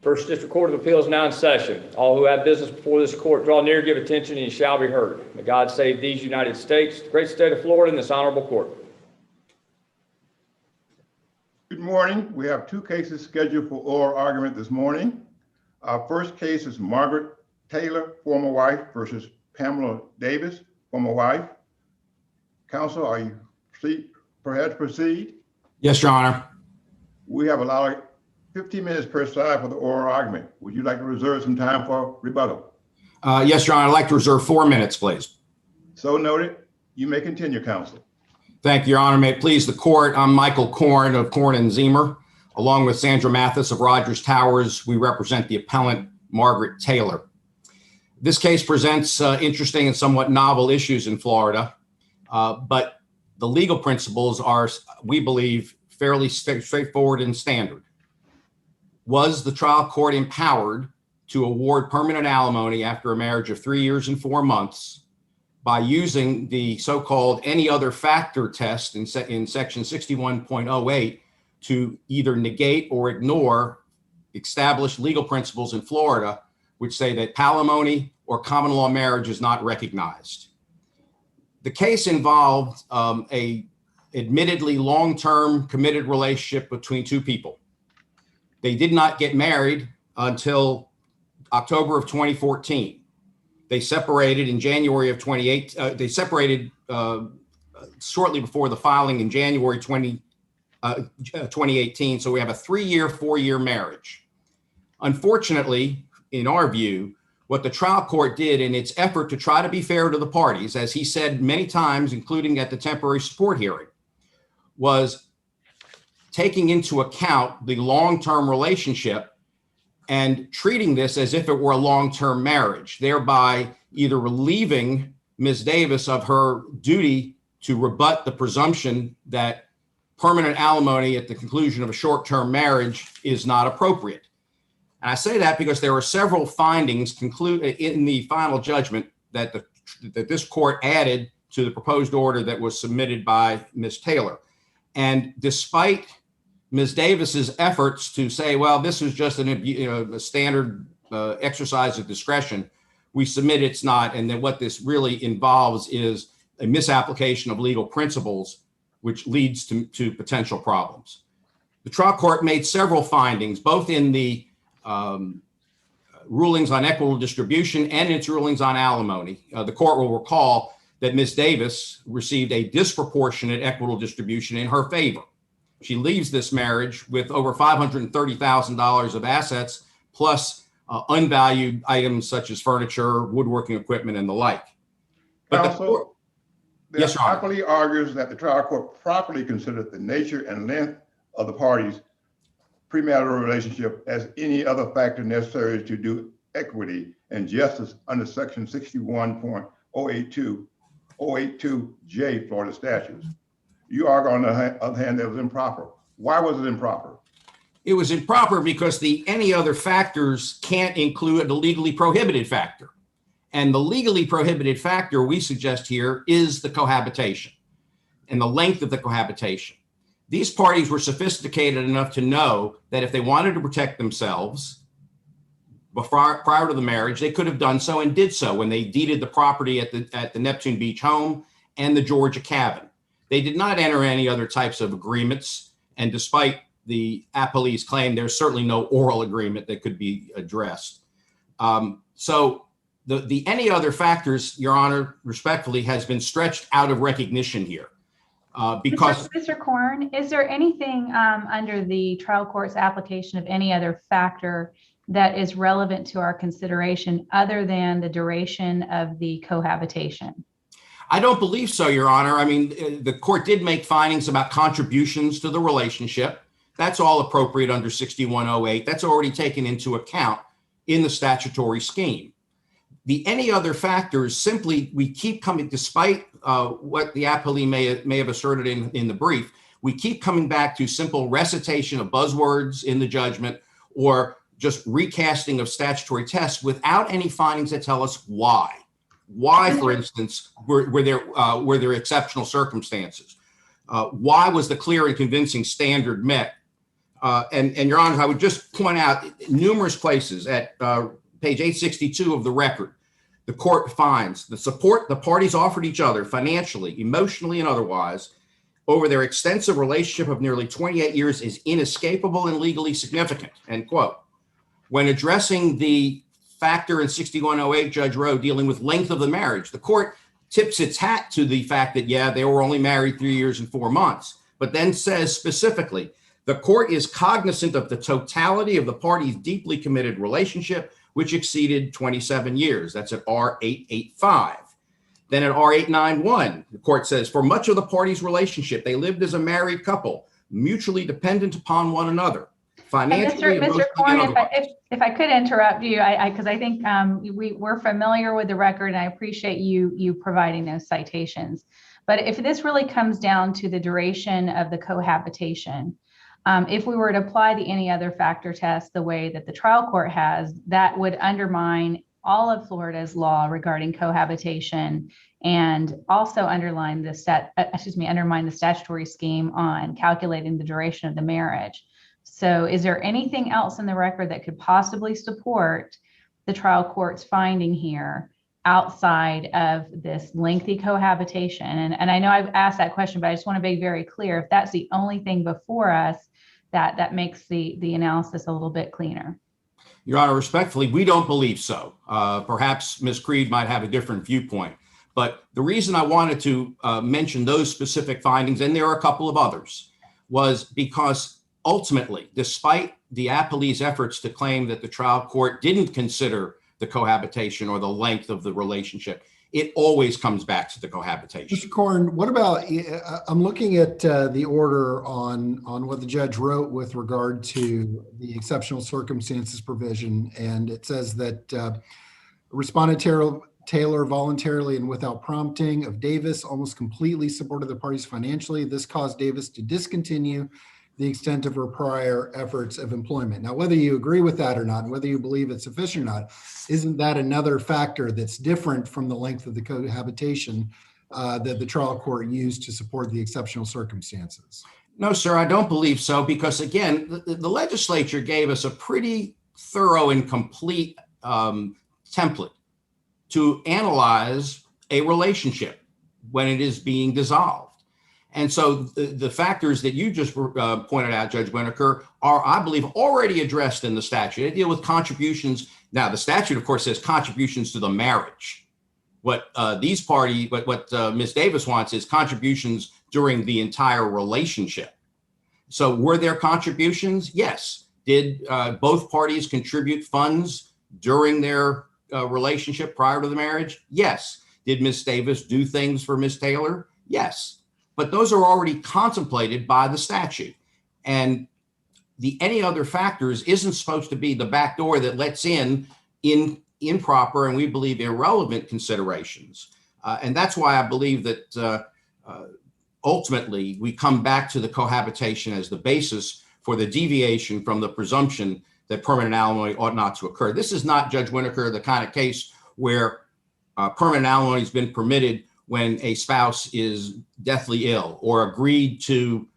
First District Court of Appeals now in session. All who have business before this court, draw near, give attention, and you shall be heard. May God save these United States, the great state of Florida, and this honorable court. Good morning. We have two cases scheduled for oral argument this morning. Our first case is Margaret Taylor, former wife, versus Pamela Davis, former wife. Counsel, are you prepared to proceed? Yes, Your Honor. We have allowed 15 minutes per side for the oral argument. Would you like to reserve some time for rebuttal? Yes, Your Honor. I'd like to reserve 4 minutes, please. So noted. You may continue, counsel. Thank you, Your Honor. May it please the court. I'm Michael Korn of Korn and Zemer. Along with Sandra Mathis of Rogers Towers, we represent the appellant Margaret Taylor. This case presents interesting and somewhat novel issues in Florida, but the legal principles are, we believe, fairly straightforward and standard. Was the trial court empowered to award permanent alimony after a marriage of 3 years and 4 months by using the so-called any other factor test in section 61.08 to either negate or ignore established legal principles in Florida, which say that palimony or common law marriage is not recognized? The case involved a admittedly long-term committed relationship between two people. They did not get married until October of 2014. They separated in January of 2018. They separated shortly before the filing in January 2018. So we have a 3-year, 4-year marriage. Unfortunately, in our view, what the trial court did in its effort to try to be fair to the parties, as he said many times, including at the temporary support hearing, was taking into account the long-term relationship and treating this as if it were a long-term marriage, thereby either relieving Ms. Davis of her duty to rebut the presumption that permanent alimony at the conclusion of a short-term marriage is not appropriate. And I say that because there were several findings concluded in the final judgment that this court added to the proposed order that was submitted by Ms. Taylor. And despite Ms. Davis's efforts to say, well, this is just a standard exercise of discretion, we submit it's not, and that what this really involves is a misapplication of legal principles, which leads to potential problems. The trial court made several findings, both in the rulings on equitable distribution and its rulings on alimony. The court will recall that Ms. Davis received a disproportionate equitable distribution in her favor. She leaves this marriage with over $530,000 of assets, plus unvalued items such as furniture, woodworking equipment, and the like. But Counsel, yes, Your Honor. Happily argues that the trial court properly considered the nature and length of the parties' premarital relationship as any other factor necessary to do equity and justice under section 61.082J Florida statutes. You argue, on the other hand, that it was improper. Why was it improper? It was improper because the any other factors can't include a legally prohibited factor. And the legally prohibited factor we suggest here is the cohabitation and the length of the cohabitation. These parties were sophisticated enough to know that if they wanted to protect themselves prior to the marriage, they could have done so and did so when they deeded the property at the Neptune Beach home and the Georgia cabin. They did not enter any other types of agreements. And despite the appellee's claim, there's certainly no oral agreement that could be addressed. So the any other factors, Your Honor, respectfully, has been stretched out of recognition here. Because Mr. Korn, is there anything under the trial court's application of any other factor that is relevant to our consideration other than the duration of the cohabitation? I don't believe so, Your Honor. I mean, the court did make findings about contributions to the relationship. That's all appropriate under 6108. That's already taken into account in the statutory scheme. The any other factors, simply, we keep coming, despite what the appellee may have asserted in the brief, we keep coming back to simple recitation of buzzwords in the judgment or just recasting of statutory tests without any findings that tell us why. Why, for instance, were there exceptional circumstances? Why was the clear and convincing standard met And Your Honor, I would just point out numerous places at page 862 of the record. The court finds the support the parties offered each other financially, emotionally, and otherwise over their extensive relationship of nearly 28 years is inescapable and legally significant, end quote. When addressing the factor in 6108, Judge Rowe, dealing with length of the marriage, the court tips its hat to the fact that, yeah, they were only married 3 years and 4 months, but then says specifically, the court is cognizant of the totality of the parties' deeply committed relationship, which exceeded 27 years. That's at R885. Then at R891, the court says, for much of the parties' relationship, they lived as a married couple, mutually dependent upon one another. Financially, Mr. Korn, if I could interrupt you, because I think we're familiar with the record, and I appreciate you providing those citations. But if this really comes down to the duration of the cohabitation, if we were to apply the any other factor test the way that the trial court has, that would undermine all of Florida's law regarding cohabitation and also undermine the statutory scheme on calculating the duration of the marriage. So is there anything else in the record that could possibly support the trial court's finding here outside of this lengthy cohabitation? And I know I've asked that question, but I just want to be very clear. If that's the only thing before us, that makes the analysis a little bit cleaner. Your Honor, respectfully, we don't believe so. Perhaps Ms. Creed might have a different viewpoint. But the reason I wanted to mention those specific findings, and there are a couple of others, was because ultimately, despite the appellee's efforts to claim that the trial court didn't consider the cohabitation or the length of the relationship, it always comes back to the cohabitation. Mr. Korn, what about, I'm looking at the order on what the judge wrote with regard to the exceptional circumstances provision. And it says that respondent Taylor voluntarily and without prompting of Davis almost completely supported the parties financially. This caused Davis to discontinue the extent of her prior efforts of employment. Now, whether you agree with that or not, and whether you believe it's sufficient or not, isn't that another factor that's different from the length of the cohabitation that the trial court used to support the exceptional circumstances? No, sir, I don't believe so, because again, the legislature gave us a pretty thorough and complete template to analyze a relationship when it is being dissolved. And so the factors that you just pointed out, Judge Winokur, are, I believe, already addressed in the statute. They deal with contributions. Now, the statute, of course, says contributions to the marriage. What Ms. Davis wants is contributions during the entire relationship. So were there contributions? Yes. Did both parties contribute funds during their relationship prior to the marriage? Yes. Did Ms. Davis do things for Ms. Taylor? Yes. But those are already contemplated by the statute. And the any other factors isn't supposed to be the back door that lets in improper and we believe irrelevant considerations. And that's why I believe that ultimately we come back to the cohabitation as the basis for the deviation from the presumption that permanent alimony ought not to occur. This is not, Judge Winokur, the kind of case where permanent alimony has been permitted when a spouse is deathly ill or agreed to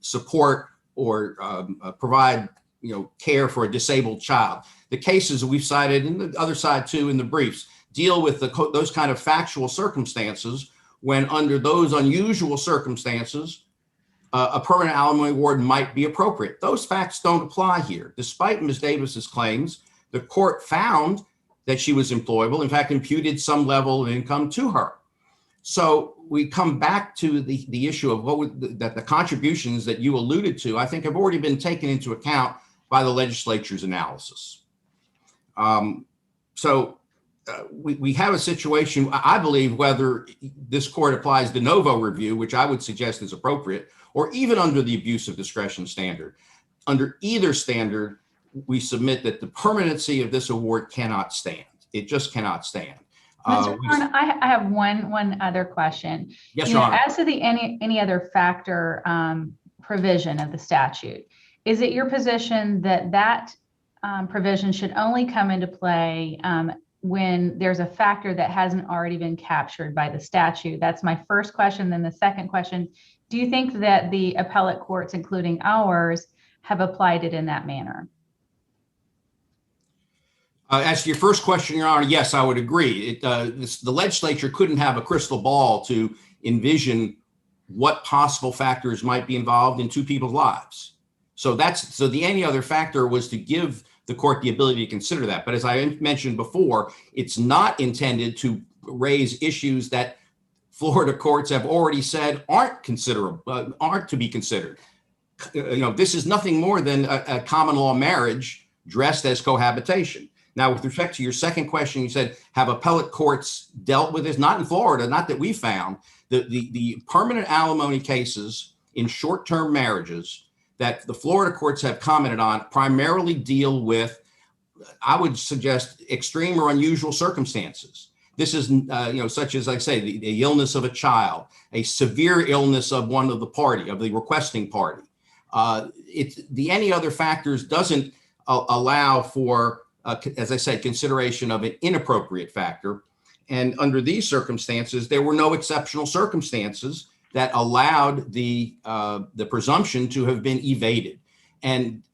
support or provide care for a disabled child. The cases that we've cited, and the other side too in the briefs, deal with those kind of factual circumstances when under those unusual circumstances, a permanent alimony award might be appropriate. Those facts don't apply here. Despite Ms. Davis's claims, the court found that she was employable, in fact, imputed some level of income to her. So we come back to the issue of that the contributions that you alluded to, I think, have already been taken into account by the legislature's analysis. We have a situation, I believe, whether this court applies de novo review, which I would suggest is appropriate, or even under the abuse of discretion standard. Under either standard, we submit that the permanency of this award cannot stand. It just cannot stand. Mr. Korn, I have one other question. Yes, Your Honor. As to the any other factor provision of the statute, is it your position that provision should only come into play when there's a factor that hasn't already been captured by the statute? That's my first question. Then the second question, do you think that the appellate courts, including ours, have applied it in that manner. As to your first question, Your Honor, yes, I would agree. The legislature couldn't have a crystal ball to envision what possible factors might be involved in two people's lives. So the any other factor was to give the court the ability to consider that. But as I mentioned before, it's not intended to raise issues that Florida courts have already said aren't to be considered. This is nothing more than a common law marriage dressed as cohabitation. Now, with respect to your second question, you said, have appellate courts dealt with this? Not in Florida, not that we found. The permanent alimony cases in short-term marriages that the Florida courts have commented on primarily deal with, I would suggest, extreme or unusual circumstances. This is, such as, I say, the illness of a child, a severe illness of one of the requesting party. The any other factors doesn't allow for, as I said, consideration of an inappropriate factor. And under these circumstances, there were no exceptional circumstances that allowed the presumption to have been evaded. And,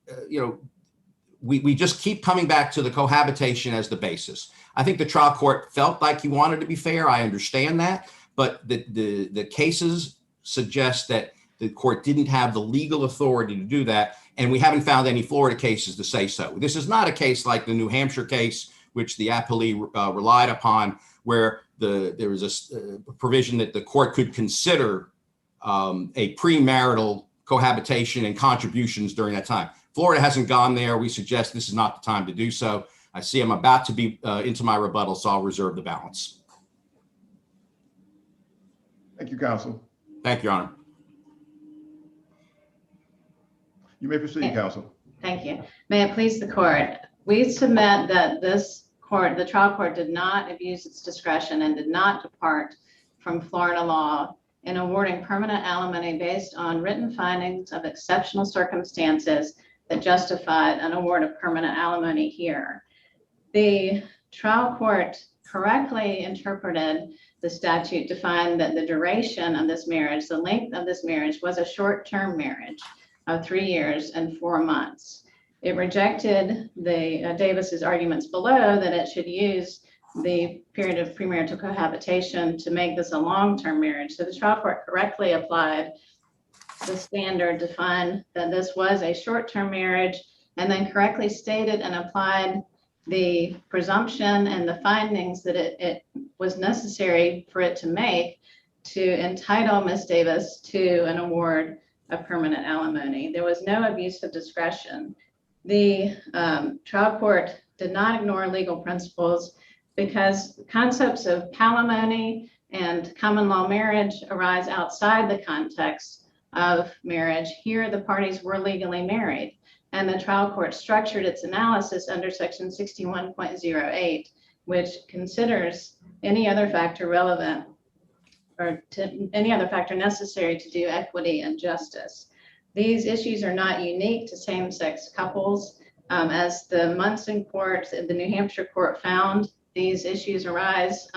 we just keep coming back to the cohabitation as the basis. I think the trial court felt like he wanted to be fair. I understand that. But the cases suggest that the court didn't have the legal authority to do that. And we haven't found any Florida cases to say so. This is not a case like the New Hampshire case, which the appellee relied upon, where there was a provision that the court could consider a premarital cohabitation and contributions during that time. Florida hasn't gone there. We suggest this is not the time to do so. I see I'm about to be into my rebuttal, so I'll reserve the balance. Thank you, counsel. Thank you, Your Honor. You may proceed, counsel. Thank you. May it please the court. We submit that this court, the trial court, did not abuse its discretion and did not depart from Florida law in awarding permanent alimony based on written findings of exceptional circumstances that justified an award of permanent alimony here. The trial court correctly interpreted the statute to find that the duration of this marriage, the length of this marriage, was a short-term marriage of 3 years and 4 months. It rejected the Davis's arguments below that it should use the period of premarital cohabitation to make this a long-term marriage. So the trial court correctly applied the standard to find that this was a short-term marriage, and then correctly stated and applied the presumption and the findings that it was necessary for it to make to entitle Ms. Davis to an award of permanent alimony. There was no abuse of discretion. The trial court did not ignore legal principles because concepts of palimony and common law marriage arise outside the context of marriage. Here, the parties were legally married, and the trial court structured its analysis under section 61.08, which considers any other factor relevant or any other factor necessary to do equity and justice. These issues are not unique to same-sex couples. As the Munson court, the New Hampshire court found, these issues arise,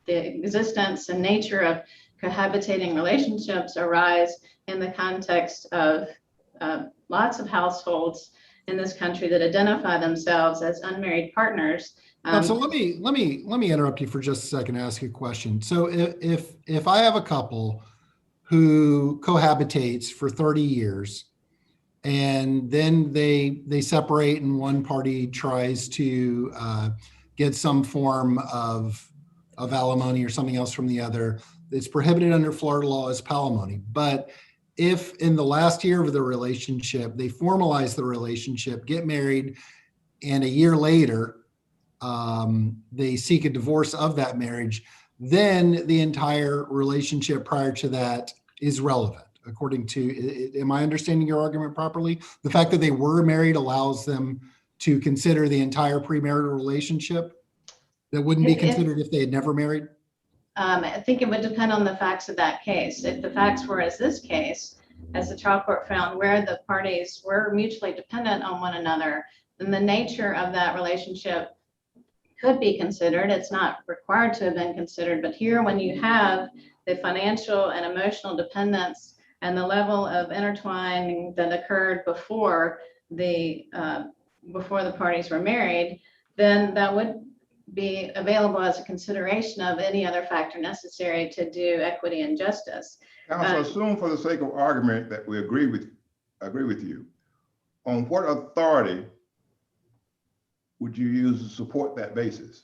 the existence and nature of cohabitating relationships arise in the context of lots of households in this country that identify themselves as unmarried partners. So let me interrupt you for just a second and ask you a question. So if I have a couple who cohabitates for 30 years and then they separate and one party tries to get some form of alimony or something else from the other, it's prohibited under Florida law as palimony. But if in the last year of the relationship, they formalize the relationship, get married, and a year later, they seek a divorce of that marriage, then the entire relationship prior to that is relevant, according to, am I understanding your argument properly? The fact that they were married allows them to consider the entire premarital relationship that wouldn't be considered if they had never married? I think it would depend on the facts of that case. If the facts were as this case, as the trial court found, where the parties were mutually dependent on one another, then the nature of that relationship could be considered. It's not required to have been considered, but here when you have the financial and emotional dependence and the level of intertwining that occurred before the parties were married, then that would be available as a consideration of any other factor necessary to do equity and justice. Counsel, assume for the sake of argument that we agree with you. On what authority would you use to support that basis?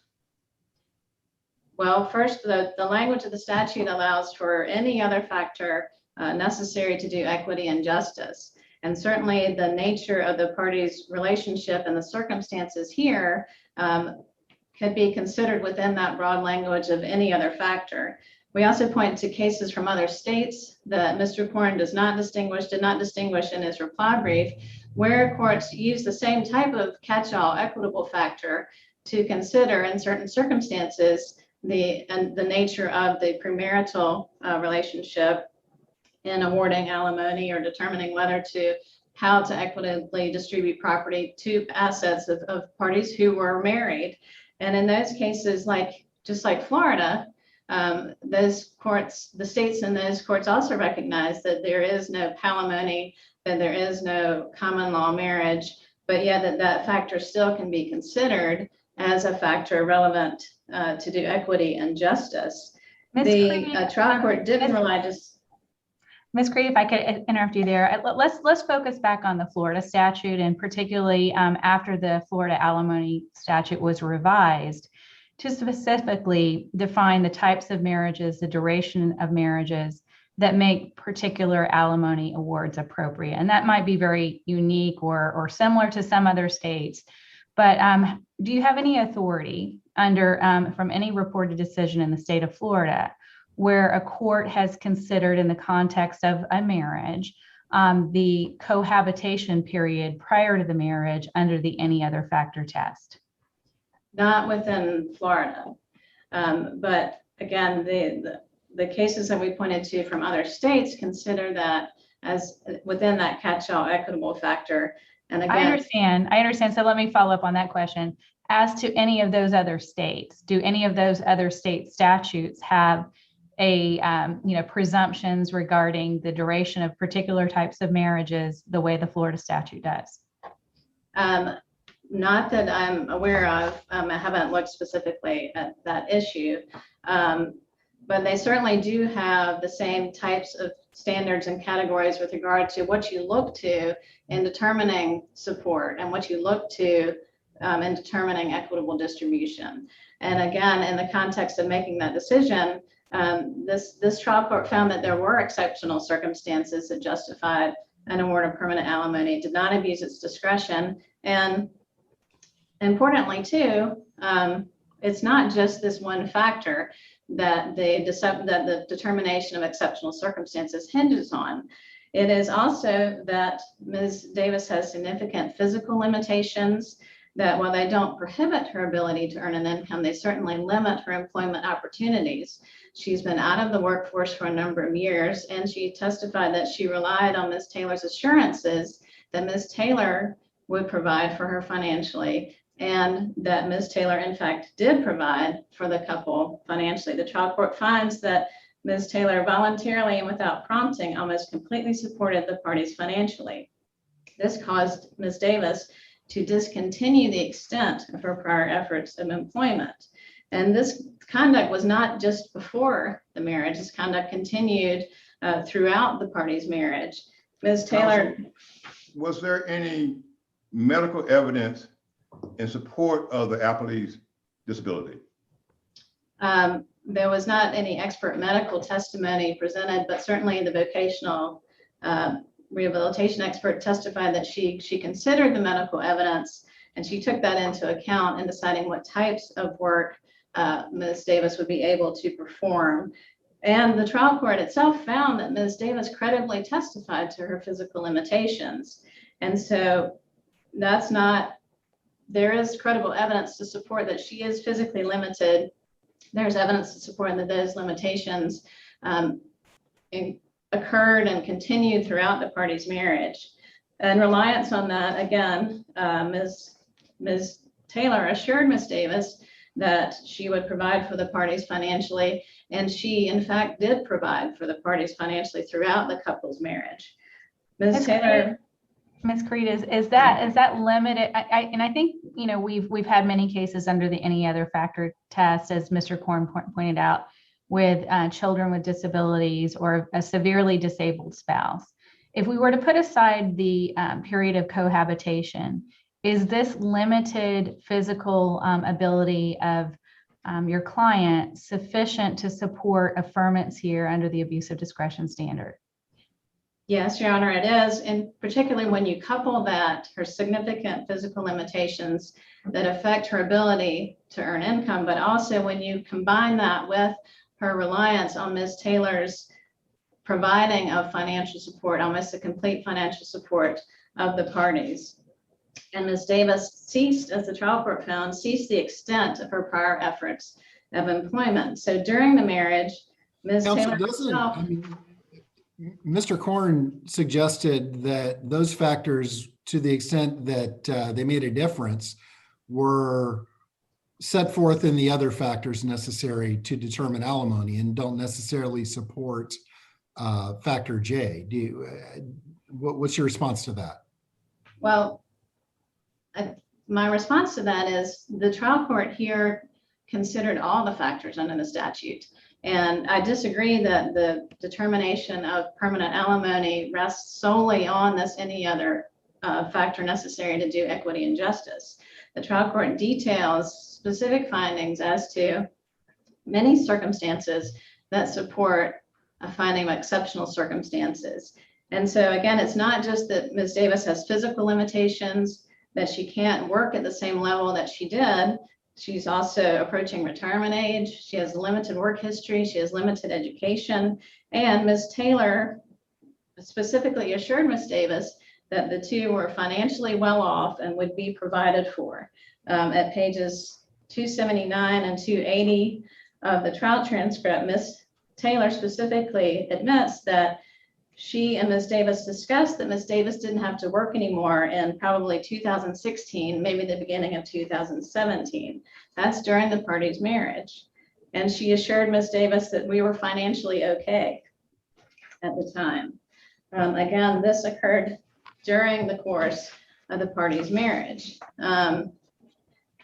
Well, first, the language of the statute allows for any other factor necessary to do equity and justice. And certainly the nature of the parties' relationship and the circumstances here could be considered within that broad language of any other factor. We also point to cases from other states that Mr. Corn did not distinguish in his reply brief, where courts use the same type of catch-all equitable factor to consider in certain circumstances the nature of the premarital relationship in awarding alimony or determining how to equitably distribute property to assets of parties who were married. And in those cases, just like Florida, those courts, the states in those courts also recognize that there is no palimony, that there is no common law marriage, but yet that factor still can be considered as a factor relevant to do equity and justice. The trial court didn't rely just. Ms. Creed, if I could interrupt you there, let's focus back on the Florida statute, and particularly after the Florida alimony statute was revised to specifically define the types of marriages, the duration of marriages that make particular alimony awards appropriate. And that might be very unique or similar to some other states. But do you have any authority from any reported decision in the state of Florida where a court has considered, in the context of a marriage, the cohabitation period prior to the marriage under the any other factor test? Not within Florida. But again, the cases that we pointed to from other states consider that as within that catch-all equitable factor. And again, I understand. So let me follow up on that question. As to any of those other states, do any of those other state statutes have presumptions regarding the duration of particular types of marriages the way the Florida statute does? Not that I'm aware of. I haven't looked specifically at that issue, but they certainly do have the same types of standards and categories with regard to what you look to in determining support and what you look to in determining equitable distribution. And again, in the context of making that decision, this trial court found that there were exceptional circumstances that justified an award of permanent alimony, did not abuse its discretion. And importantly too, it's not just this one factor that the determination of exceptional circumstances hinges on. It is also that Ms. Davis has significant physical limitations that, while they don't prohibit her ability to earn an income, they certainly limit her employment opportunities. She's been out of the workforce for a number of years, and she testified that she relied on Ms. Taylor's assurances that Ms. Taylor would provide for her financially, and that Ms. Taylor, in fact, did provide for the couple financially. The trial court finds that Ms. Taylor voluntarily and without prompting almost completely supported the parties financially. This caused Ms. Davis to discontinue the extent of her prior efforts of employment. And this conduct was not just before the marriage. This conduct continued throughout the parties' marriage. Ms. Taylor. Was there any medical evidence in support of the appellee's disability? There was not any expert medical testimony presented, but certainly the vocational rehabilitation expert testified that she considered the medical evidence, and she took that into account in deciding what types of work Ms. Davis would be able to perform. And the trial court itself found that Ms. Davis credibly testified to her physical limitations. And so there is credible evidence to support that she is physically limited. There's evidence to support that those limitations occurred and continued throughout the parties' marriage. And reliance on that, again, Ms. Taylor assured Ms. Davis that she would provide for the parties financially, And she, in fact, did provide for the parties financially throughout the couple's marriage. Ms. Ms. Taylor, Ms. Creed, is that limited? And I think, we've had many cases under the any other factor test, as Mr. Korn pointed out, with children with disabilities or a severely disabled spouse. If we were to put aside the period of cohabitation, is this limited physical ability of your client sufficient to support affirmance here under the abuse of discretion standard? yes, Your Honor, it is. And particularly when you couple that, her significant physical limitations that affect her ability to earn income, but also when you combine that with her reliance on Ms. Taylor's providing of financial support, almost a complete financial support of the parties. And Ms. Davis ceased, as the trial court found, ceased the extent of her prior efforts of employment. So during the marriage, Ms. Counsel, Taylor herself, Mr. Korn suggested that those factors, to the extent that they made a difference, were set forth in the other factors necessary to determine alimony and don't necessarily support factor J. What's your response to that? well, my response to that is the trial court here considered all the factors under the statute. And I disagree that the determination of permanent alimony rests solely on this any other factor necessary to do equity and justice. The trial court details specific findings as to many circumstances that support a finding of exceptional circumstances. And so again, it's not just that Ms. Davis has physical limitations, that she can't work at the same level that she did. She's also approaching retirement age. She has limited work history. She has limited education. And Ms. Taylor specifically assured Ms. Davis that the two were financially well off and would be provided for. At pages 279 and 280 of the trial transcript, Ms. Taylor specifically admits that she and Ms. Davis discussed that Ms. Davis didn't have to work anymore in probably 2016, maybe the beginning of 2017. That's during the parties' marriage. And she assured Ms. Davis that we were financially okay at the time. Again, this occurred during the course of the parties' marriage.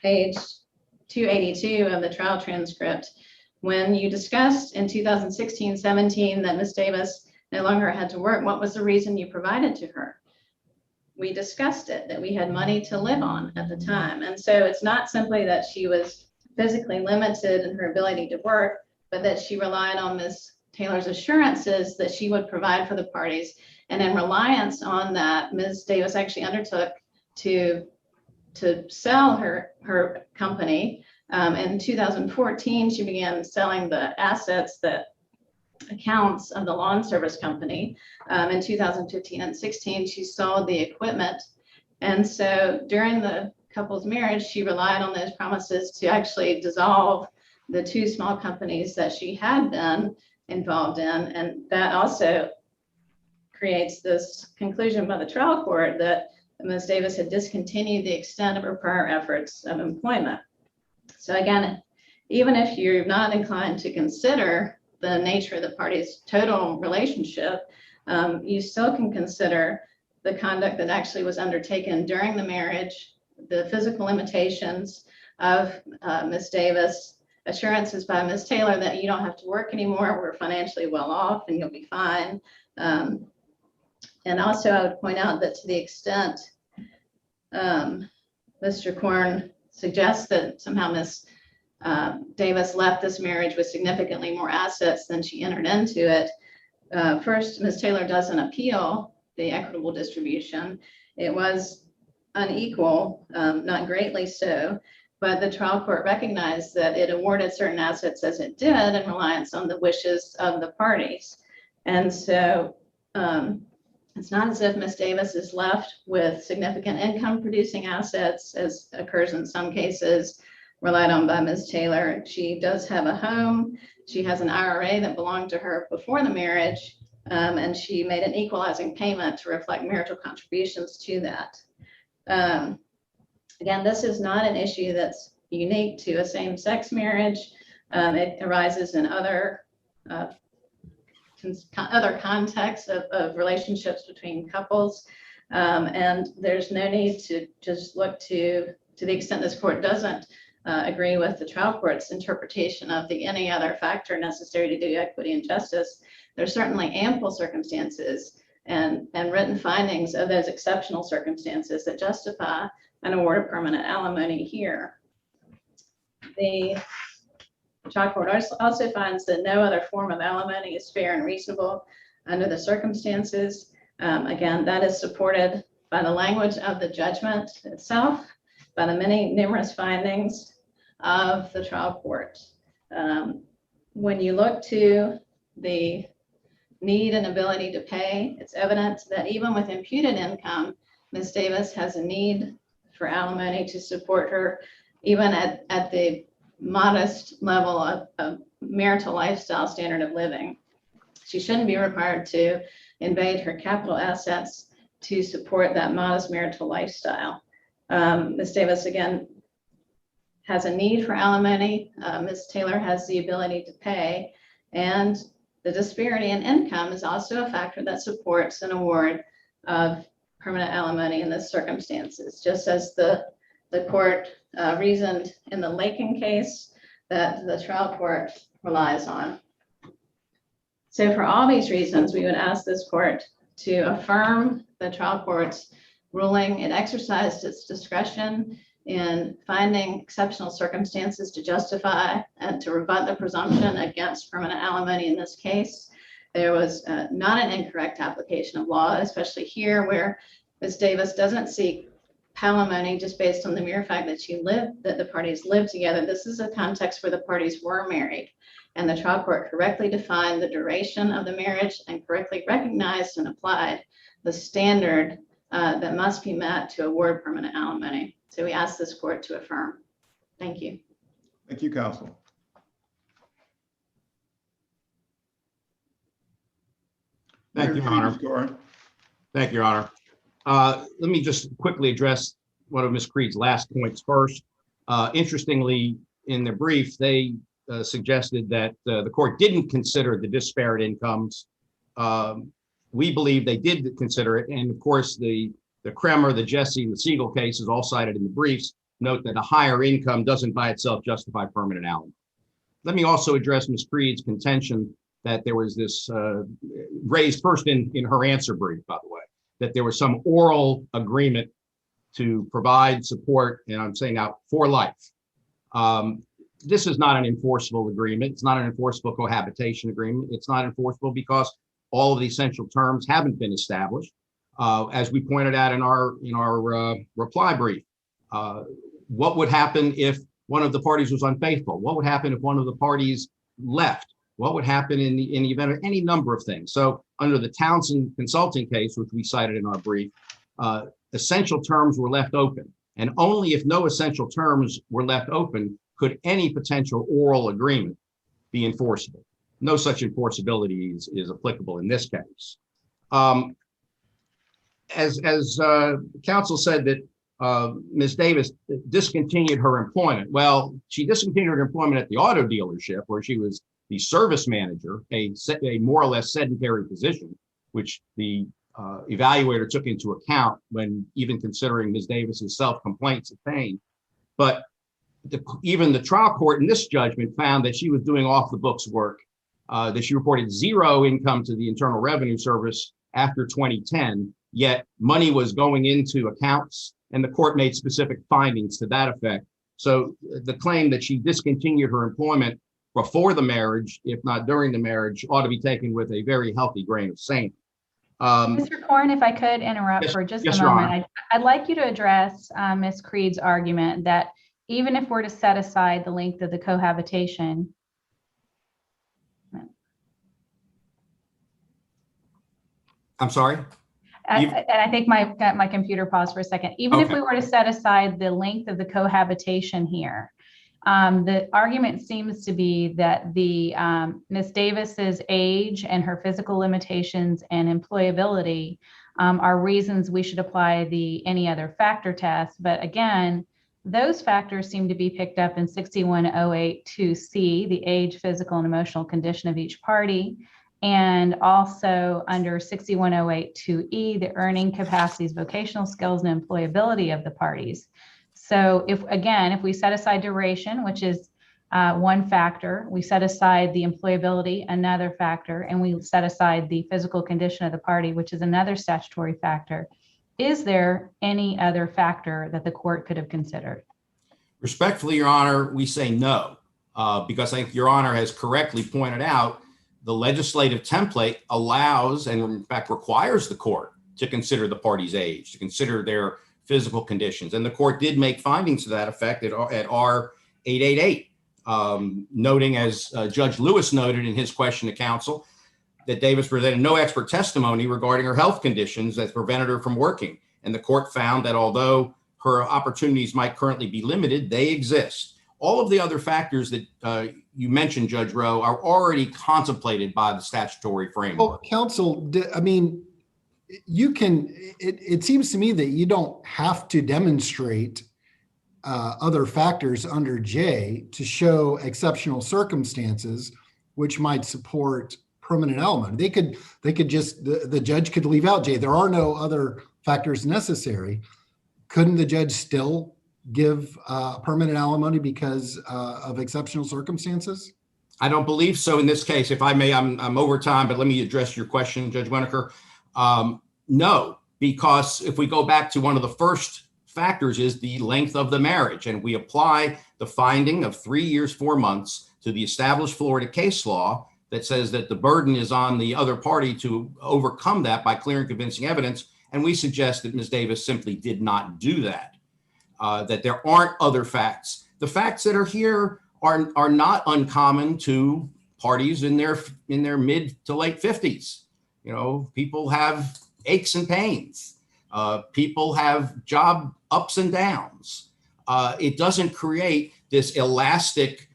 Page 282 of the trial transcript, when you discussed in 2016-17 that Ms. Davis no longer had to work, what was the reason you provided to her? We discussed it, that we had money to live on at the time. And so it's not simply that she was physically limited in her ability to work, but that she relied on Ms. Taylor's assurances that she would provide for the parties. And in reliance on that, Ms. Davis actually undertook to sell her company. In 2014, she began selling the assets, the accounts of the lawn service company. In 2015 and 16, she sold the equipment. And so during the couple's marriage, she relied on those promises to actually dissolve the two small companies that she had been involved in. And that also creates this conclusion by the trial court that Ms. Davis had discontinued the extent of her prior efforts of employment. So again, even if you're not inclined to consider the nature of the parties' total relationship, you still can consider the conduct that actually was undertaken during the marriage, the physical limitations of Ms. Davis, assurances by Ms. Taylor that you don't have to work anymore, we're financially well off and you'll be fine. And also I would point out that to the extent Mr. Korn suggests that somehow Ms. Davis left this marriage with significantly more assets than she entered into it. First, Ms. Taylor doesn't appeal the equitable distribution. It was unequal, not greatly so, but the trial court recognized that it awarded certain assets as it did in reliance on the wishes of the parties. And so it's not as if Ms. Davis is left with significant income producing assets, as occurs in some cases relied on by Ms. Taylor. She does have a home. She has an IRA that belonged to her before the marriage, and she made an equalizing payment to reflect marital contributions to that. Again, this is not an issue that's unique to a same-sex marriage. It arises in other other contexts of relationships between couples. And there's no need to just look to the extent this court doesn't agree with the trial court's interpretation of the any other factor necessary to do equity and justice. There's certainly ample circumstances and written findings of those exceptional circumstances that justify an award of permanent alimony here. The trial court also finds that no other form of alimony is fair and reasonable under the circumstances. Again, that is supported by the language of the judgment itself, by the numerous findings of the trial court. When you look to the need and ability to pay, it's evident that even with imputed income, Ms. Davis has a need for alimony to support her, even at the modest level of marital lifestyle standard of living. She shouldn't be required to invade her capital assets to support that modest marital lifestyle. Ms. Davis, again, has a need for alimony. Ms. Taylor has the ability to pay, and the disparity in income is also a factor that supports an award of permanent alimony in this circumstances, just as the court reasoned in the Lakin case that the trial court relies on. So for all these reasons, we would ask this court to affirm the trial court's ruling. It exercised its discretion in finding exceptional circumstances to justify and to rebut the presumption against permanent alimony in this case. There was not an incorrect application of law, especially here where Ms. Davis doesn't seek alimony just based on the mere fact that the parties lived together. This is a context where the parties were married, and the trial court correctly defined the duration of the marriage and correctly recognized and applied the standard that must be met to award permanent alimony. So we ask this court to affirm. Thank you. Thank you, counsel. Thank you, Your Honor. Scoring. Thank you, Your Honor. Let me just quickly address one of Ms. Creed's last points first. Interestingly, in the brief, they suggested that the court didn't consider the disparate incomes. We believe they did consider it. And of course, the Kremer, the Jesse, and the Siegel cases all cited in the briefs note that a higher income doesn't by itself justify permanent alimony. Let me also address Ms. Creed's contention that there was this raised first in her answer brief, by the way, that there was some oral agreement to provide support, and I'm saying now for life. This is not an enforceable agreement. It's not an enforceable cohabitation agreement. It's not enforceable because all of the essential terms haven't been established. As we pointed out in our reply brief, what would happen if one of the parties was unfaithful? What would happen if one of the parties left? What would happen in the event of any number of things? So under the Townsend Consulting case, which we cited in our brief, essential terms were left open. And only if no essential terms were left open could any potential oral agreement be enforceable. No such enforceability is applicable in this case. As counsel said that Ms. Davis discontinued her employment. Well, she discontinued her employment at the auto dealership where she was the service manager, a more or less sedentary position, which the evaluator took into account when even considering Ms. Davis's self-complaints of pain. But even the trial court in this judgment found that she was doing off the books work, that she reported zero income to the Internal Revenue Service after 2010, yet money was going into accounts, and the court made specific findings to that effect. So the claim that she discontinued her employment before the marriage, if not during the marriage, ought to be taken with a very healthy grain of sand. Mr. Corn, if I could interrupt for just a moment, I'd like you to address Ms. Creed's argument that even if we're to set aside the length of the cohabitation, I'm sorry? and I think my computer paused for a second. Even if we were to set aside the length of the cohabitation here, the argument seems to be that the Ms. Davis's age and her physical limitations and employability are reasons we should apply the any other factor test. But again, Those factors seem to be picked up in 61082C, the age, physical, and emotional condition of each party, and also under 61082E, the earning capacities, vocational skills, and employability of the parties. So if we set aside duration, which is one factor, we set aside the employability, another factor, and we set aside the physical condition of the party, which is another statutory factor. Is there any other factor that the court could have considered? Respectfully, Your Honor, we say no, because I think Your Honor has correctly pointed out the legislative template allows and in fact requires the court to consider the party's age, to consider their physical conditions. And the court did make findings to that effect at R888, noting, as Judge Lewis noted in his question to counsel, that Davis presented no expert testimony regarding her health conditions that prevented her from working. And the court found that although her opportunities might currently be limited, they exist. All of the other factors that you mentioned, Judge Rowe, are already contemplated by the statutory framework. Well, counsel, I mean, it seems to me that you don't have to demonstrate other factors under J to show exceptional circumstances, which might support permanent element. They could just, the judge could leave out J. There are no other factors necessary. Couldn't the judge still give permanent alimony because of exceptional circumstances? I don't believe so in this case. If I may, I'm over time, but let me address your question, Judge Winokur. No, because if we go back to one of the first factors is the length of the marriage, and we apply the finding of 3 years, 4 months to the established Florida case law that says that the burden is on the other party to overcome that by clear and convincing evidence. And we suggest that Ms. Davis simply did not do that, that there aren't other facts. The facts that are here are not uncommon to parties in their mid to late 50s. You know, people have aches and pains. People have job ups and downs. It doesn't create this elastic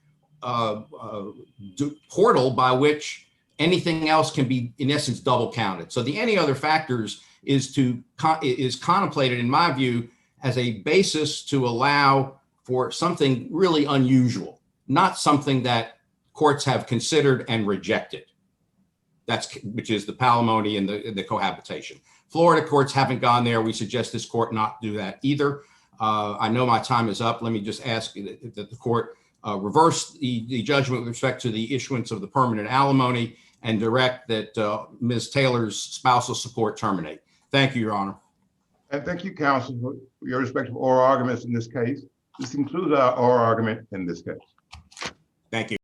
portal by which anything else can be, in essence, double counted. So the any other factors is contemplated, in my view, as a basis to allow for something really unusual, not something that courts have considered and rejected. Which is the palimony and the cohabitation. Florida courts haven't gone there. We suggest this court not do that either. I know my time is up. Let me just ask that the court reverse the judgment with respect to the issuance of the permanent alimony and direct that Ms. Taylor's spousal support terminate. Thank you, Your Honor. And thank you, counsel, for your respective oral arguments in this case. This concludes our oral argument in this case. Thank you.